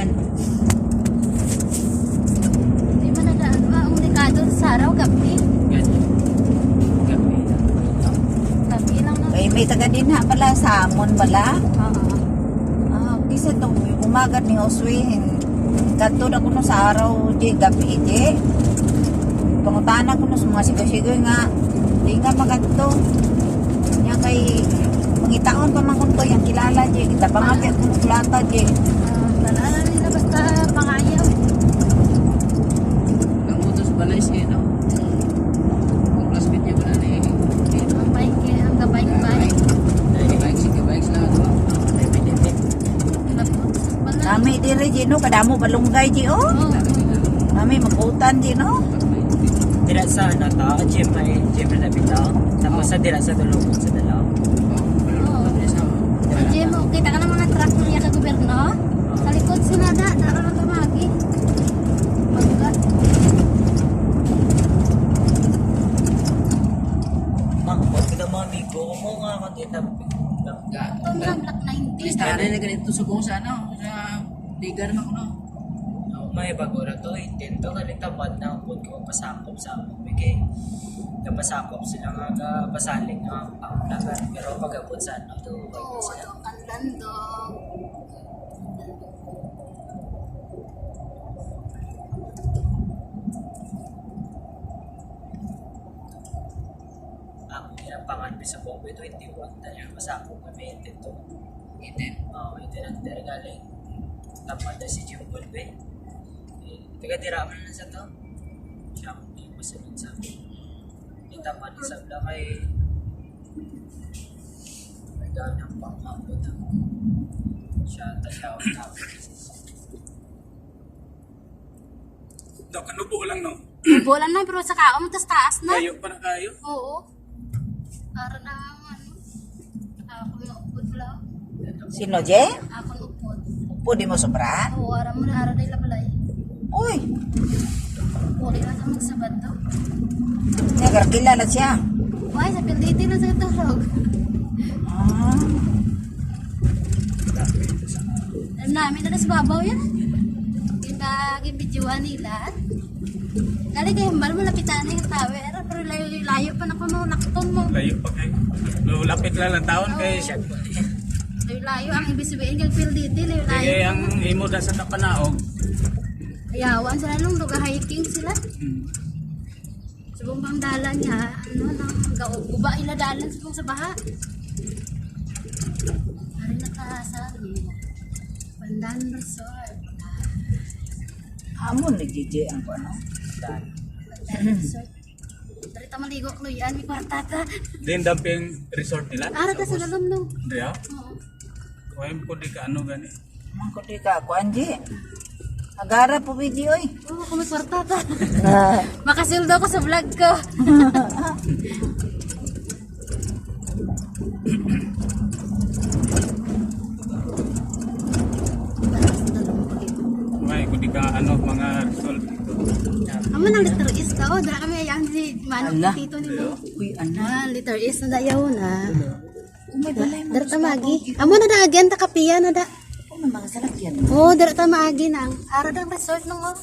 kuan. Di man nadaan ba? Ang dekado sa araw, gabi. Gabi lang na. Ay, may taga din ha pala sa Amon bala. Oo. Isa to, umaga ni Josue. Kanto na kuno sa araw, di gabi, di. Pangutanan ko no sa mga sigaw-sigaw nga. Di nga maganto. Nya kay mangitaon pa man kunto yang kilala di. Kita pangagya kung plata di. Nalala nila basta pangayaw. Kamutos balay siya, no? Ang classmate niya ba na ni? Ang bike, ang gabay-bike. Bikes lang ito. Nami diri di no, kadamo balunggay di oh. Nami makutan di no. Dira sa ano to, gym na bitaw. Tapos sa dira sa dulungan sa dalaw. Jim, kita ka ng mga traktor niya sa gobyerno. Sa likod sila na, dara na tumagi. Magkat. Mangkot kita mga amigo mo nga makita. Ito na, Black 90. Listahan na ganito subong sa ano, sa liga naman ko, no? May bago na to, intento kalitabad na ang ko pasakop sa among bigay. Napasakop sila nga pasaling nga panglagan. Pero pag-abot sa ano to, Oo, sila. ang landong. Ang pinapangan sa Bombe 21 dahil masakop kami intento. Itin. Oo, ito na galing. Tapos na si Jim Bolbe. Taga-tira man na sa to. Siya ang masunod sa amin. Itapan sa bla kay may ganang pangkapot ako. Siya ang tapos. Dok, ano po lang, no? Bolan na, pero sa kaom, tas taas na. Kayo pa na kayo? Oo. Para na, ano, ako yung upod lang. Sino je? Ako yung upod. Pwede mo sobra? Oo, ara mo na, ara na ilabalay. Uy, Uli na sa magsabad to. negar kilala siya. Uy, sa pilditi na sa tulog. Ah, Alam namin na sa babaw yan. Kinagibidyoan nila. Dali kayo, malapitan na yung tower. Pero layo pa na kuno, nakton mo. Layo pa kayo. Lapit lang ang taon kay siya. Layo ang ibig sabihin kag pilditi, layo. Kaya ang imo da sa kapanaog. Ayawan sila nung hiking sila. Sa buong dalan niya, ano, uba ila dalan sa baha. Hari nakasabi. Pandan Resort. hamon ni JJ ang ano. Pandan Resort. Dari ta maligo ko yan, may kwarta ka. Din damping resort nila. Ara ka sa lalom nung. Diya? Oo. Kuya ko di ka ano gani. Mangko di ka ako anji. Agara po video oy. Oo, kung may kwarta ka. Makasildo ko sa vlog ko. Kuya ko di ka ano mga resort dito. Amo nang liter is daw, dara kami ayang si Manong Ala. Tito ni mo. Uy, ano? Liter is na dayaw na. Umay balay mo. Dara ta magi. Amo na da agyan ta kapiya na da. Ano mga salakyan? Oo, dara ta maagi nang. Ara dang resort nung oh.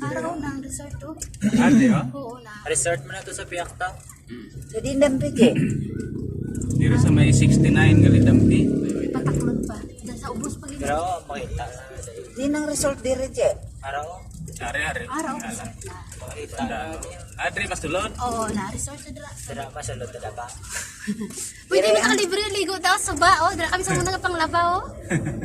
Araw nang resort to. Ate ha? Oo na. Resort mo na to sa Piakta. Sa dindampig eh. Dito sa may 69 gali dampi. Pataklod pa. Dahil sa ubos pag Pero makita na. Di nang resort diri je. Araw, Ari-ari. Araw. makita na. Adri mas tulod. Oo na, resort na dara. Tira masalot talaga. Pwede na nakalibre ligo daw suba oh. Dara kami sa muna nga panglaba oh.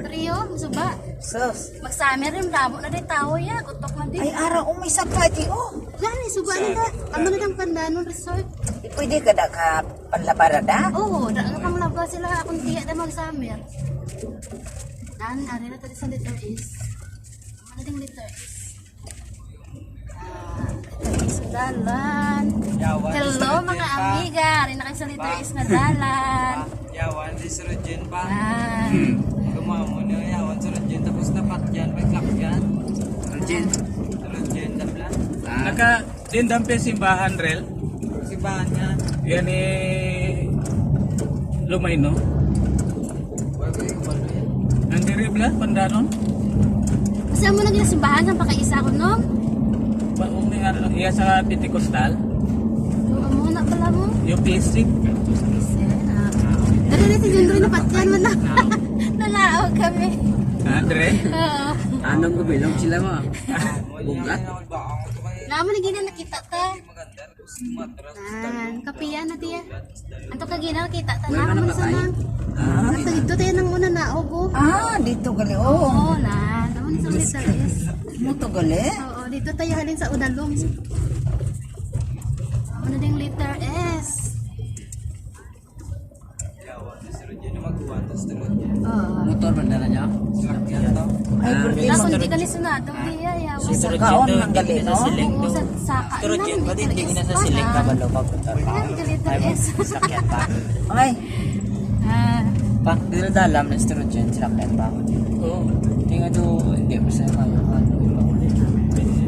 Trio, suba. Sus. Mag-summer rin damo na din tao ya, gutok na din. Ay araw umay sa pati oh. Gani suba na da. Amo na dang pandanon resort. Di pwede ka da ka panlabara da. Oo, dara nga panglaba sila akong tiya da mag-summer. Dan, ari na tadi sa liter is. Ano ding liter is? Liter is na dalan. Hello mga amiga, ari na kayo sa liter is na dalan. Yawan, di surujin pa. Ah, Gumamo na yawan surujin. Tapos napak dyan, may clock dyan. Surujin. Surujin, dabla. Naka din dampi simbahan rel. Sibahan nga. Yan eh lumay no. Wag ko yung walo yan. Ang diribla pandanon. Isa mo lagi na simbahan sa pakaisa ko no. Kung nga iya sa Pentecostal, Oo muna pala mo. yung plastic. Dali na si Jundoy na patyan mo na. Nalaog kami. Andre? Oo. Anong gubilong sila mo? Bugat. Naman na gina nakita ta. Kapiyan na tiya. Anto ka gina nakita ta na naman sa nang. Ato dito tayo nang una naog oh. Dito gali. Oo na. Naman sa Litares. Mo to gali. Oo, dito tayo halin sa Udalong. Ano ding letter S? Oo. Motor ba dala niya? Ay, porque Wala kundi ka ni sunado. Diya, yawa. sa kaon ng gali, no? Oo, sa saka. Pero dyan ba din, hindi ko na sa siling ka ba lo papunta? Letter S. Sakyan pa. Ay, Pak, dito dalam na estrogen, sakyan pa ako dito. Oo. Tingnan do, hindi mo sa kayo.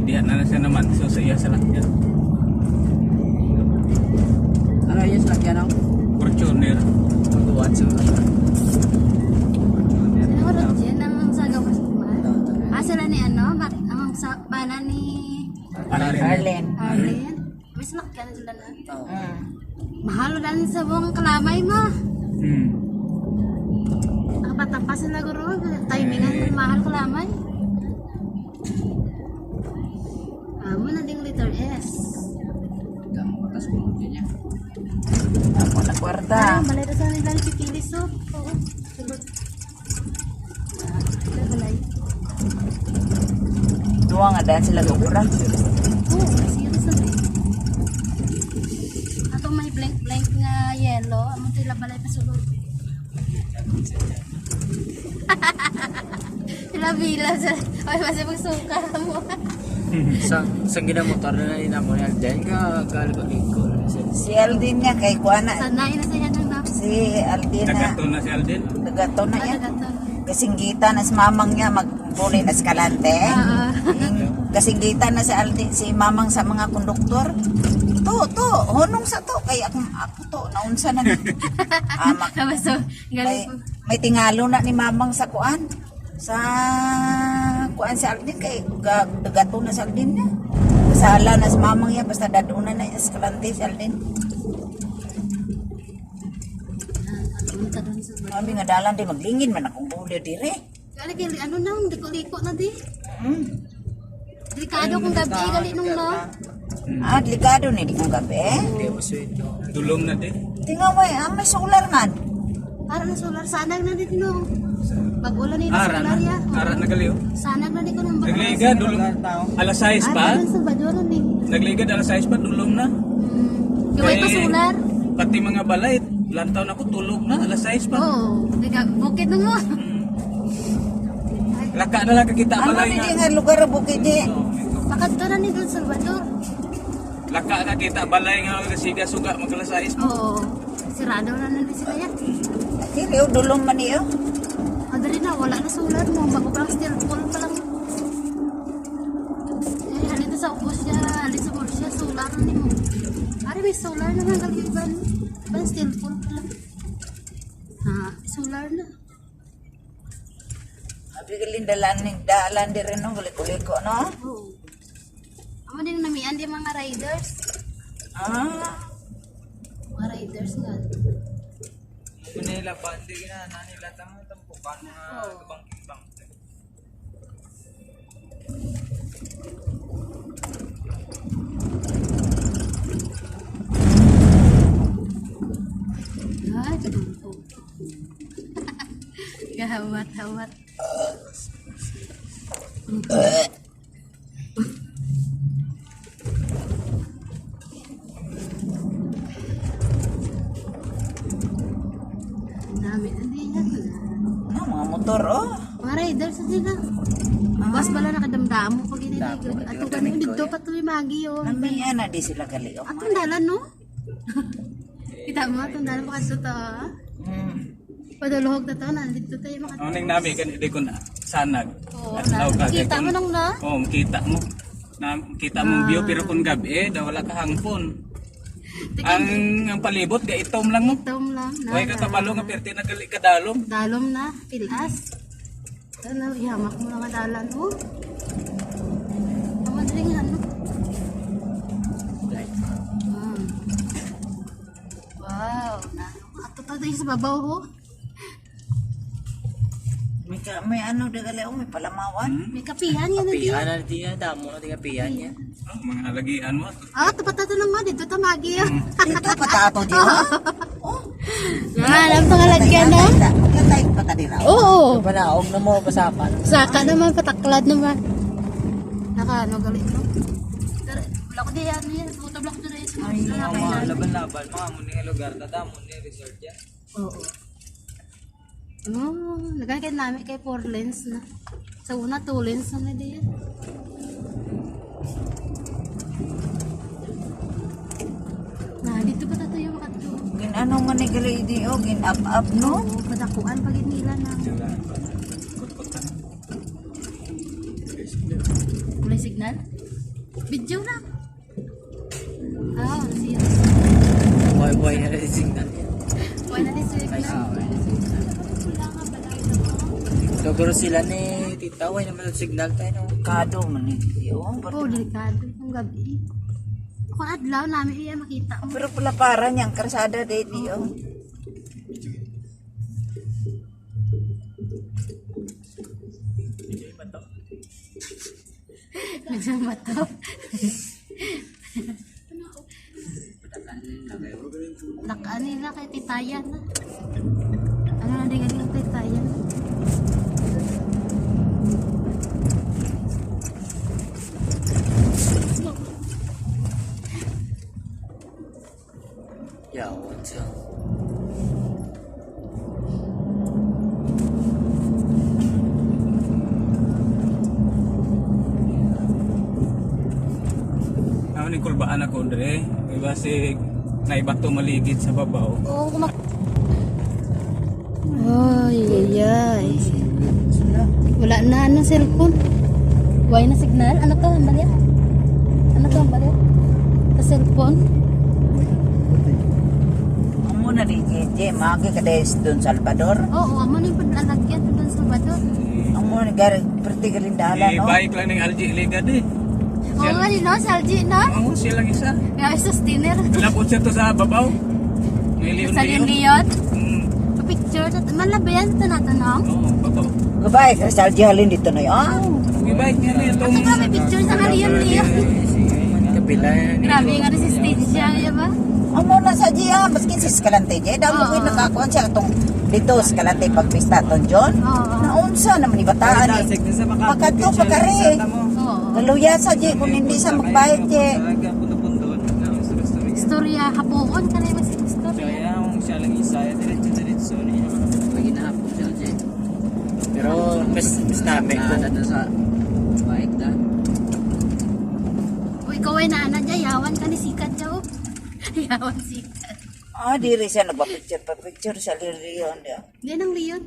Diyan na siya naman. So sa iya sa lakyan. Ano yung sakyan ako? Fortuner. Magbuhat sa Siguro dyan ang sagaw ka sa sila ni ano? Ang bana ni Arlen. Arlen. Mas nakyan sila na. Mahal lang sa buong kalamay mo. Nakapatapas sila guro. Timingan ng mahal kalamay. Mo na ding letter S. Patas ko niya. Ako na kwarta. Balay na sa nila ni Pikilis oh. Oo. Sulod. Balay. Duwa nga dahil sila lugura. Oo, serious na eh. Atong may blank nga yellow, among tila balay pa sulod. Sila bila sa ay basta magsuka mo. Sa ginamotor na mo ni Alden ka kalbagin ko. Si Aldin niya kay Kuana. Sanay na siya ng nap. Si Aldin na. Nagato na si Alden. Nagato na yan. Gato. Kasinggita na si mamang niya magpuli na eskalante. Kasinggita na si Aldin, si mamang sa mga konduktor. To, honong sa to. Kaya ako to, naunsa na ni. So, may, galing po. may tingalo na ni mamang sa kuan. Sa kuan si Aldin kay gato na si Aldin niya. Sala na si mamang niya basta daduna na eskalante si Aldin. Punta doon sa Kami nga dalan di maglingin man akong bulyo dire. Galing ano na, liko na di. Hmm. Delikado kung gabi gali nung no. Delikado ni di kong gabi. Hindi mo sweet. Dulong na din. Tingnan mo may solar man. Para na solar, sanag na din no. Pag ulan nila Ara na. solar ya. Ara na galiw. Sanag na din ko ng Nagliga, dulong. Alas 6 pa. Doon sa Baduro ni. Nagliga, alas 6 pa, dulong na. Gawin pa Eh, solar. Pati mga balay, lantaw na ko, tulog na, alas 6 pa. Oo. Bukid na mo. Laka na lang kakita Ano balay di nga. nga lugar bukid di. Pakadto na ni Don Salvador. Laka na kita balay nga siga suga mag alas 6 pa. Oo. Sirado na nila sila yan. Kiri dulong man niyo. Madali na, wala na solar mo. Bago pa lang steel pole pa lang. Eh, halito sa ubos niya, halito sa ubos niya, solar na ni mo. Ari, may solar na nga galiban. Ba, steel pole pa lang. Solar na. Abi galin dalan di rin no guliko no. Oo. Amo din namian di mga riders. Mga riders nga. Nila pa, hindi na nila tampukan mga ibang. Ay, kadumpo. Gahawat-hawat. Dami na din yan. No, mga motor oh. Mga riders na sila. Bas bala nakadamdamo pag iniligod. At kung ganun, dito pa tuloy magi yun. Namiya na di sila gali oh. Atong dalan, no? Kita mo, atong dalan pa kasi ito. Paduluhog na to, nandito tayo mga... Ano nang nabi kan hindi ko na sanag. Oo, Adlaw ka, kita kay mo kun- nung na? Oo, makita mo. Kita mong view pero kung gabi wala ka hangpon. Ang palibot ga itom lang mo. Itom lang. Way ka kabalo nga perti na gali kadalom. Dalom na, pilas. Ano, ihamak mo na madalan, oh. Dali nga, ano? Like, Ah. Wow, ato pa tayo sa babaw ho. May ano dagali may palamawan. May kapihan yan na kapihan na diya, damo na di kapihan niya. Oh, mga alagian mo. Ah, tapat na nga dito tamagi. Dito patato di ba? Alam to kalagyan na. Magkatay pa ta dira. Oo. Panaog na mo pasapan. Saka naman, pataklad naman. Naka, ano, galit no? Wala ko diyan, yan. Motovlog ko na yun. Mga laban-laban, mga muning lugar na damo ni resort yan. Oo. Oh, nagkakit namin kay 4 lanes na. Sa una, 2 lanes na diyan. Dito pa tayo makatuwa. Gin ano man ni gali di o gin up no. Oo, padakuan pag nila na. May signal? Video na. Ah, siya. Buhay-buhay na rin signal yan. Wala na signal. Siguro sila ni Tita, way naman yung signal tayo no. Kado man ni di o. Oh, delikado. Ang gabi. Kung adlaw namin iya makita. Pero pala para niyang karsada di o. Nagsama to. Nakaan nila kay Titayan na. Ano na din ng Titayan? Yawan siya. Ano ni kulbaan ako dre. Iba si naibato maligid sa babaw. Oo, kumak... Ay, ay, ay. Wala na, ano, cellphone? Why na signal? Ano to, ang bali? Ano to, ang bali? Sa cellphone? Ang muna di je magi ka des don Salvador. Oo, amo na yung paglalagyan doon sa Salvador. Ang muna gari perti galindalan no. Bike lang ng LG Liga di. Oo nga din, no? Salji, no? Oo, siya lang isa. May sustainer. Lapot siya to sa babaw. May Sa liyon-liyon. Leon. Hmm. Picture, malabayan ito natanong. Oo, totoo. Gabay ka sa halin dito na yun. May bike nga na itong... Ito ba may picture sa Leon. Kapila yan. Grabe nga resistensya, di ba? Ang muna sa Gia, maski si Escalante je, daw mo Oo. ko'y nakakuan siya itong dito Escalante pagpista ton John. Oo. Naunsa naman ibataan eh. Pagkadto pagkari. Oo. Kaluya sa je kung hindi sa magbayad je. Istorya, hapuon ka na yung istorya. Siya lang isa, diretso niya. Pag hinahapon siya dyan. Pero mas namin kung ano sa bike na. O ikaw ay naana dyan, yawan ka ni sikat dyan. Oh. Yawan sikat. Ah, diri siya nagpa-picture pa picture sa Leon dia. Hindi nang Leon.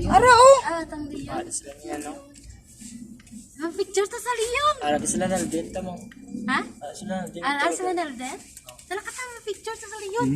Ara oh. Ah, tang Leon. Alas lang yan, no? Ang picture ta sa Leon. Alas sila na din, tamo. Ha? Alas sila na din. Alas na nalden? Dala ka tama picture ta sa Leon.